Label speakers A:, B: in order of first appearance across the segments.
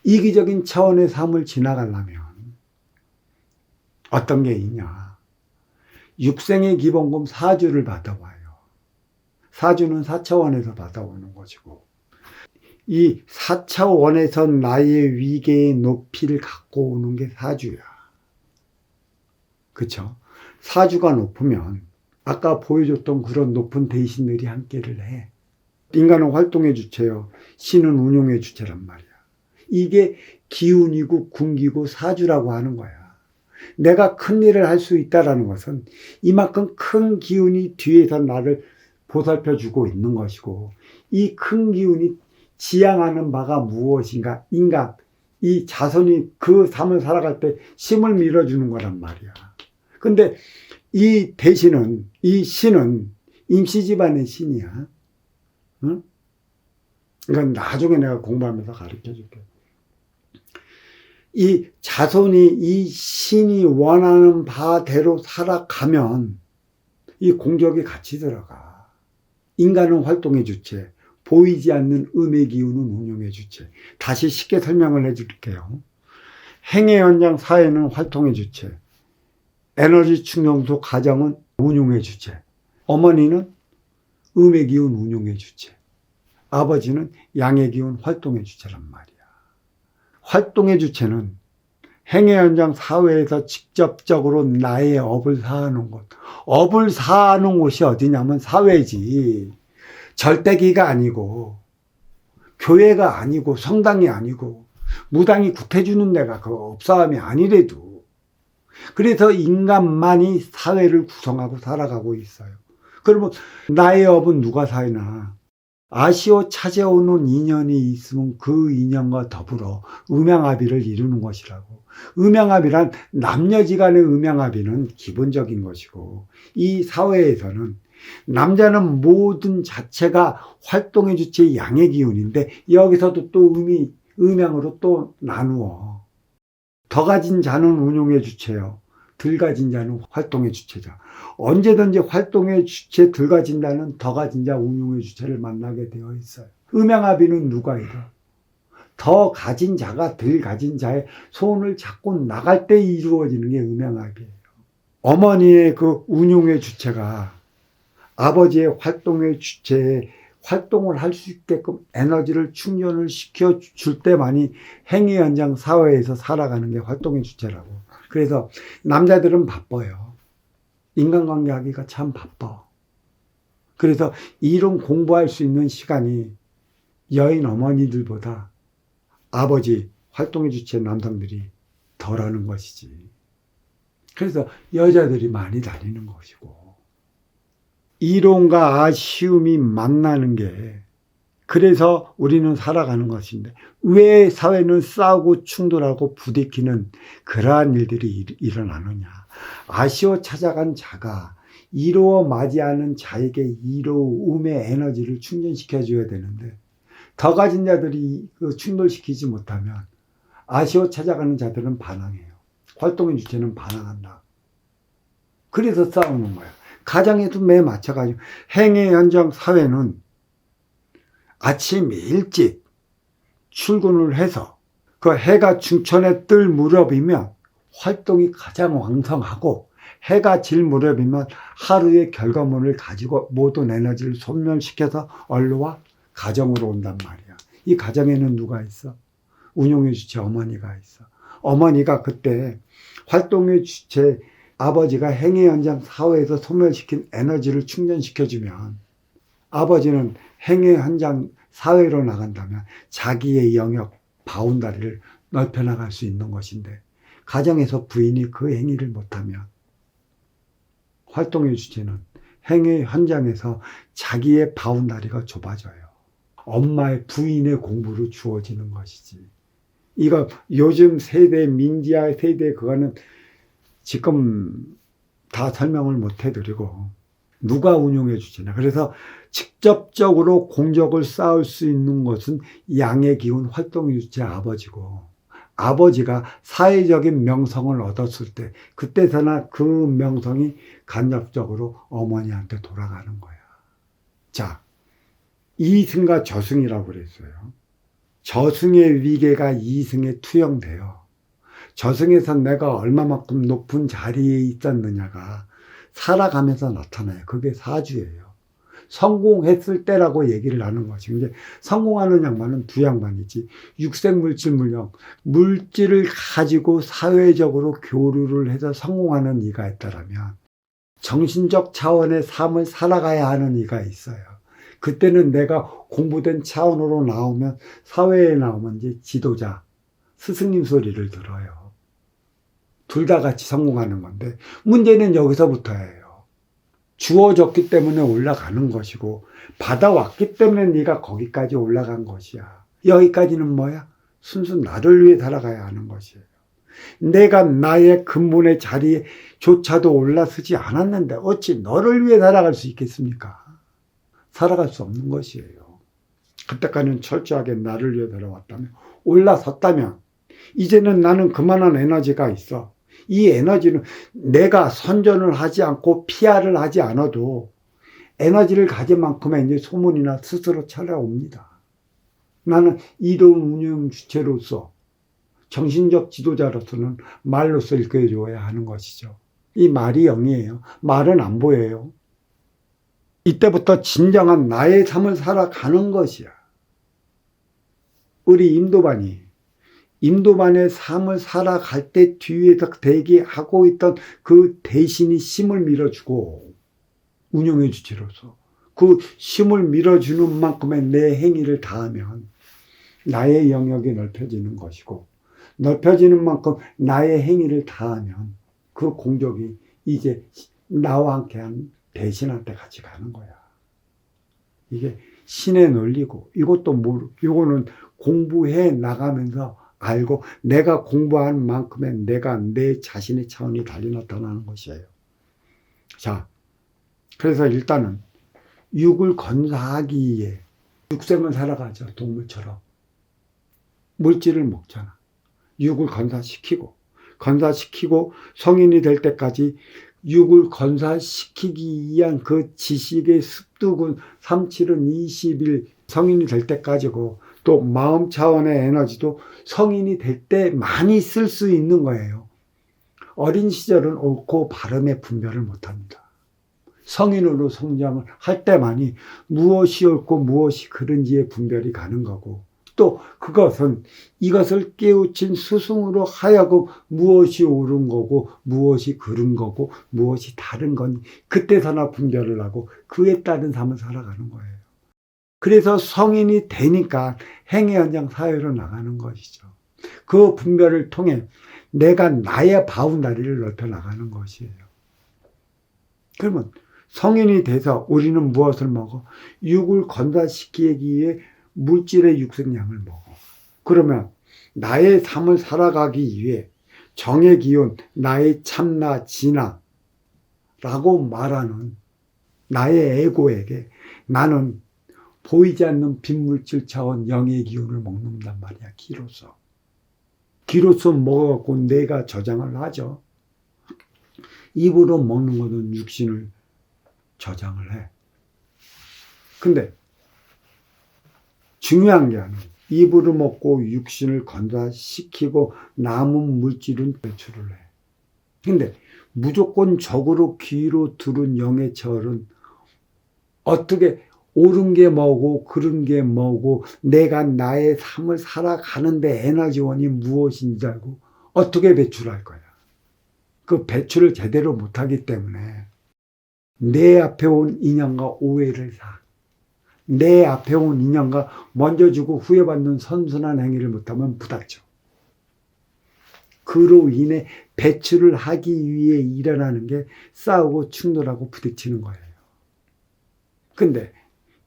A: 이기적인 차원의 삶을 지나가려면 어떤 게 있냐. 육생의 기본금 4주를 받아와요. 4주는 4차원에서 받아오는 것이고, 이 4차원에서 나의 위계의 높이를 갖고 오는 게 4주야. 그쵸? 4주가 높으면 아까 보여줬던 그런 높은 대신들이 함께를 해. 인간은 활동의 주체요, 신은 운용의 주체란 말이야. 이게 기운이고 군기고 사주라고 하는 거야. 내가 큰 일을 할 수 있다는 것은 이만큼 큰 기운이 뒤에서 나를 보살펴주고 있는 것이고, 이 큰 기운이 지향하는 바가 무엇인가? 인간, 이 자손이 그 삶을 살아갈 때 힘을 밀어주는 거란 말이야. 근데 이 대신은, 이 신은 임시 집안의 신이야. 응? 이건 나중에 내가 공부하면서 가르쳐 줄게. 이 자손이 이 신이 원하는 바대로 살아가면 이 공적이 같이 들어가. 인간은 활동의 주체, 보이지 않는 음의 기운은 운용의 주체. 다시 쉽게 설명을 해줄게요. 행의 현장 사회는 활동의 주체, 에너지 충전소 가정은 운용의 주체, 어머니는 음의 기운 운용의 주체, 아버지는 양의 기운 활동의 주체란 말이야. 활동의 주체는 행의 현장 사회에서 직접적으로 나의 업을 사하는 곳. 업을 사하는 곳이 어디냐면 사회지. 절대기가 아니고, 교회가 아니고, 성당이 아니고, 무당이 국해주는 데가 그 업사함이 아니래도. 그래서 인간만이 사회를 구성하고 살아가고 있어요. 그러면 나의 업은 누가 사나? 아시오 찾아오는 인연이 있으면 그 인연과 더불어 음양합의를 이루는 것이라고. 음양합의란 남녀지간의 음양합의는 기본적인 것이고, 이 사회에서는 남자는 모든 자체가 활동의 주체의 양의 기운인데, 여기서도 또 음양으로 또 나누어. 더 가진 자는 운용의 주체요, 덜 가진 자는 활동의 주체자. 언제든지 활동의 주체 덜 가진 자는 더 가진 자 운용의 주체를 만나게 되어 있어요. 음양합의는 누가 이뤄? 더 가진 자가 덜 가진 자의 손을 잡고 나갈 때 이루어지는 게 음양합의예요. 어머니의 그 운용의 주체가 아버지의 활동의 주체에 활동을 할 수 있게끔 에너지를 충전을 시켜줄 때만이 행위 현장 사회에서 살아가는 게 활동의 주체라고. 그래서 남자들은 바빠요. 인간관계 하기가 참 바빠. 그래서 이론 공부할 수 있는 시간이 여인 어머니들보다 아버지 활동의 주체 남성들이 덜하는 것이지. 그래서 여자들이 많이 다니는 것이고, 이론과 아쉬움이 만나는 게, 그래서 우리는 살아가는 것인데, 왜 사회는 싸우고 충돌하고 부딪히는 그러한 일들이 일어나느냐. 아쉬워 찾아간 자가 이로워 맞이하는 자에게 이로움의 에너지를 충전시켜줘야 되는데, 더 가진 자들이 그 충돌시키지 못하면 아쉬워 찾아가는 자들은 반항해요. 활동의 주체는 반항한다. 그래서 싸우는 거야. 가정에도 매 맞춰가지고, 행의 현장 사회는 아침 일찍 출근을 해서 그 해가 중천에 뜰 무렵이면 활동이 가장 왕성하고, 해가 질 무렵이면 하루의 결과물을 가지고 모든 에너지를 소멸시켜서 얼루와 가정으로 온단 말이야. 이 가정에는 누가 있어? 운용의 주체 어머니가 있어. 어머니가 그때 활동의 주체 아버지가 행의 현장 사회에서 소멸시킨 에너지를 충전시켜주면, 아버지는 행의 현장 사회로 나간다면 자기의 영역 바운다리를 넓혀나갈 수 있는 것인데, 가정에서 부인이 그 행위를 못하면 활동의 주체는 행의 현장에서 자기의 바운다리가 좁아져요. 엄마의 부인의 공부로 주어지는 것이지. 이거 요즘 세대, 민지아 세대 그거는 지금 다 설명을 못 해드리고, 누가 운용해 주지나. 그래서 직접적으로 공적을 쌓을 수 있는 것은 양의 기운 활동의 주체 아버지고, 아버지가 사회적인 명성을 얻었을 때 그때서나 그 명성이 간접적으로 어머니한테 돌아가는 거야. 자, 이승과 저승이라고 그랬어요. 저승의 위계가 이승에 투영돼요. 저승에서 내가 얼마만큼 높은 자리에 있었느냐가 살아가면서 나타나요. 그게 사주예요. 성공했을 때라고 얘기를 하는 것이. 근데 성공하는 양반은 두 양반이지. 육생물질 물령, 물질을 가지고 사회적으로 교류를 해서 성공하는 이가 있다라면 정신적 차원의 삶을 살아가야 하는 이가 있어요. 그때는 내가 공부된 차원으로 나오면, 사회에 나오면 이제 지도자, 스승님 소리를 들어요. 둘 다 같이 성공하는 건데, 문제는 여기서부터예요. 주어졌기 때문에 올라가는 것이고, 받아왔기 때문에 네가 거기까지 올라간 것이야. 여기까지는 뭐야? 순수 나를 위해 살아가야 하는 것이에요. 내가 나의 근본의 자리에조차도 올라서지 않았는데 어찌 너를 위해 살아갈 수 있겠습니까? 살아갈 수 없는 것이에요. 그때까지는 철저하게 나를 위해 살아왔다면, 올라섰다면 이제는 나는 그만한 에너지가 있어. 이 에너지는 내가 선전을 하지 않고 PR을 하지 않아도 에너지를 가진 만큼의 이제 소문이나 스스로 찾아옵니다. 나는 이로운 운영 주체로서, 정신적 지도자로서는 말로써 일깨워줘야 하는 것이죠. 이 말이 영이에요. 말은 안 보여요. 이때부터 진정한 나의 삶을 살아가는 것이야. 우리 임도반의 삶을 살아갈 때 뒤에서 대기하고 있던 그 대신이 힘을 밀어주고, 운영의 주체로서 그 힘을 밀어주는 만큼의 내 행위를 다하면 나의 영역이 넓혀지는 것이고, 넓혀지는 만큼 나의 행위를 다하면 그 공적이 이제 나와 함께한 대신한테 같이 가는 거야. 이게 신의 논리고, 이거는 공부해 나가면서 알고, 내가 공부한 만큼의 내가 내 자신의 차원이 달리 나타나는 것이에요. 자, 그래서 일단은 육을 건사하기 위해 육생을 살아가죠. 동물처럼. 물질을 먹잖아. 육을 건사시키고 성인이 될 때까지 육을 건사시키기 위한 그 지식의 습득은 37은 20일, 성인이 될 때까지고, 또 마음 차원의 에너지도 성인이 될 때 많이 쓸 수 있는 거예요. 어린 시절은 옳고 바름의 분별을 못합니다. 성인으로 성장을 할 때만이 무엇이 옳고 무엇이 그른지의 분별이 가는 거고, 또 이것을 깨우친 스승으로 하여금 무엇이 옳은 거고 무엇이 그른 거고 무엇이 다른 건지 그때서나 분별을 하고 그에 따른 삶을 살아가는 거예요. 그래서 성인이 되니까 행위 현장 사회로 나가는 것이죠. 그 분별을 통해 내가 나의 바운다리를 넓혀 나가는 것이에요. 그러면 성인이 돼서 우리는 무엇을 먹어? 육을 건사시키기 위해 물질의 육생량을 먹어. 그러면 나의 삶을 살아가기 위해 정의 기운, 나의 참나, 진화라고 말하는 나의 에고에게 나는 보이지 않는 빈물질 차원 영의 기운을 먹는단 말이야. 기로서 먹어갖고 내가 저장을 하죠. 입으로 먹는 것은 육신을 저장을 해. 근데 중요한 게 아니에요. 입으로 먹고 육신을 건사시키고 남은 물질은 배출을 해. 근데 무조건 적으로 귀로 들은 영의 철은 어떻게 옳은 게 뭐고 그른 게 뭐고 내가 나의 삶을 살아가는데 에너지원이 무엇인지 알고 어떻게 배출할 거야. 그 배출을 제대로 못하기 때문에 내 앞에 온 인연과 오해를 사. 내 앞에 온 인연과 먼저 주고 후회 받는 선순환 행위를 못하면 부닥쳐. 그로 인해 배출을 하기 위해 일어나는 게 싸우고 충돌하고 부딪히는 거예요. 근데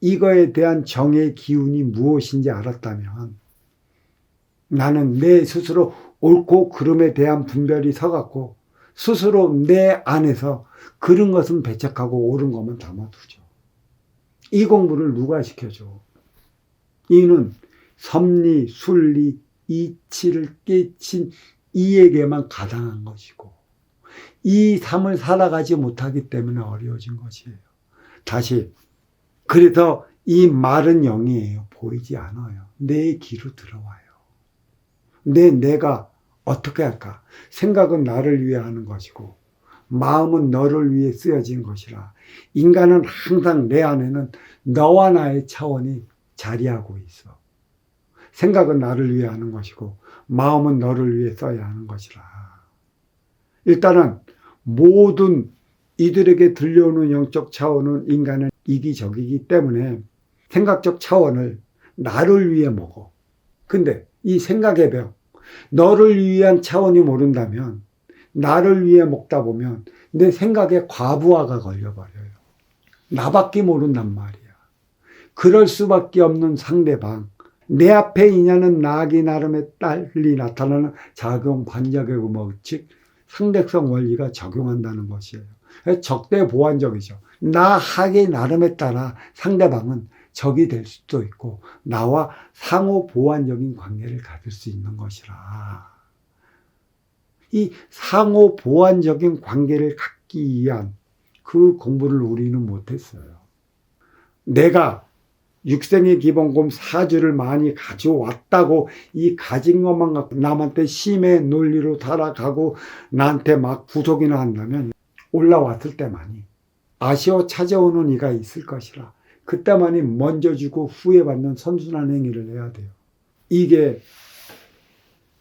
A: 이거에 대한 정의 기운이 무엇인지 알았다면 나는 내 스스로 옳고 그름에 대한 분별이 서갖고 스스로 내 안에서 그른 것은 배척하고 옳은 것만 담아두죠. 이 공부를 누가 시켜줘? 이는 섭리, 순리, 이치를 깨친 이에게만 가당한 것이고 이 삶을 살아가지 못하기 때문에 어려워진 것이에요. 다시, 그래서 이 말은 영이에요. 보이지 않아요. 내 귀로 들어와요. 내가 어떻게 할까? 생각은 나를 위해 하는 것이고 마음은 너를 위해 쓰여진 것이라. 인간은 항상 내 안에는 너와 나의 차원이 자리하고 있어. 생각은 나를 위해 하는 것이고 마음은 너를 위해 써야 하는 것이라. 일단은 모든 이들에게 들려오는 영적 차원은 인간은 이기적이기 때문에 생각적 차원을 나를 위해 먹어. 근데 이 생각의 병, 너를 위한 차원이 모른다면 나를 위해 먹다 보면 내 생각에 과부하가 걸려버려요. 나밖에 모른단 말이야. 그럴 수밖에 없는 상대방, 내 앞에 있냐는 나기 나름의 딸리 나타나는 작용 반작용 즉 상대성 원리가 적용한다는 것이에요. 적대 보완적이죠. 나 하기 나름에 따라 상대방은 적이 될 수도 있고 나와 상호 보완적인 관계를 가질 수 있는 것이라. 이 상호 보완적인 관계를 갖기 위한 그 공부를 우리는 못했어요. 내가 육생의 기본곰 사주를 많이 가져왔다고 이 가진 것만 갖고 남한테 심의 논리로 살아가고 나한테 막 구속이나 한다면 올라왔을 때만이 아쉬워 찾아오는 이가 있을 것이라. 그때만이 먼저 주고 후회받는 선순환 행위를 해야 돼요. 이게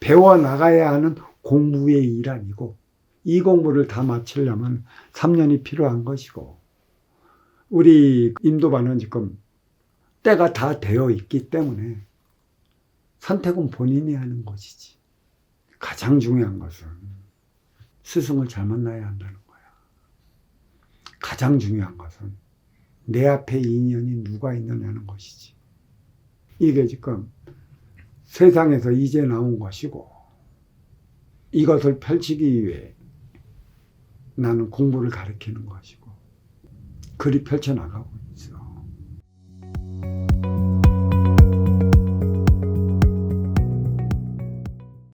A: 배워나가야 하는 공부의 일 아니고 이 공부를 다 마치려면 3년이 필요한 것이고 우리 인도반은 지금 때가 다 되어 있기 때문에 선택은 본인이 하는 것이지. 가장 중요한 것은 스승을 잘 만나야 한다는 거야. 가장 중요한 것은 내 앞에 인연이 누가 있느냐는 것이지. 이게 지금 세상에서 이제 나온 것이고 이것을 펼치기 위해 나는 공부를 가르치는 것이고 글이 펼쳐나가고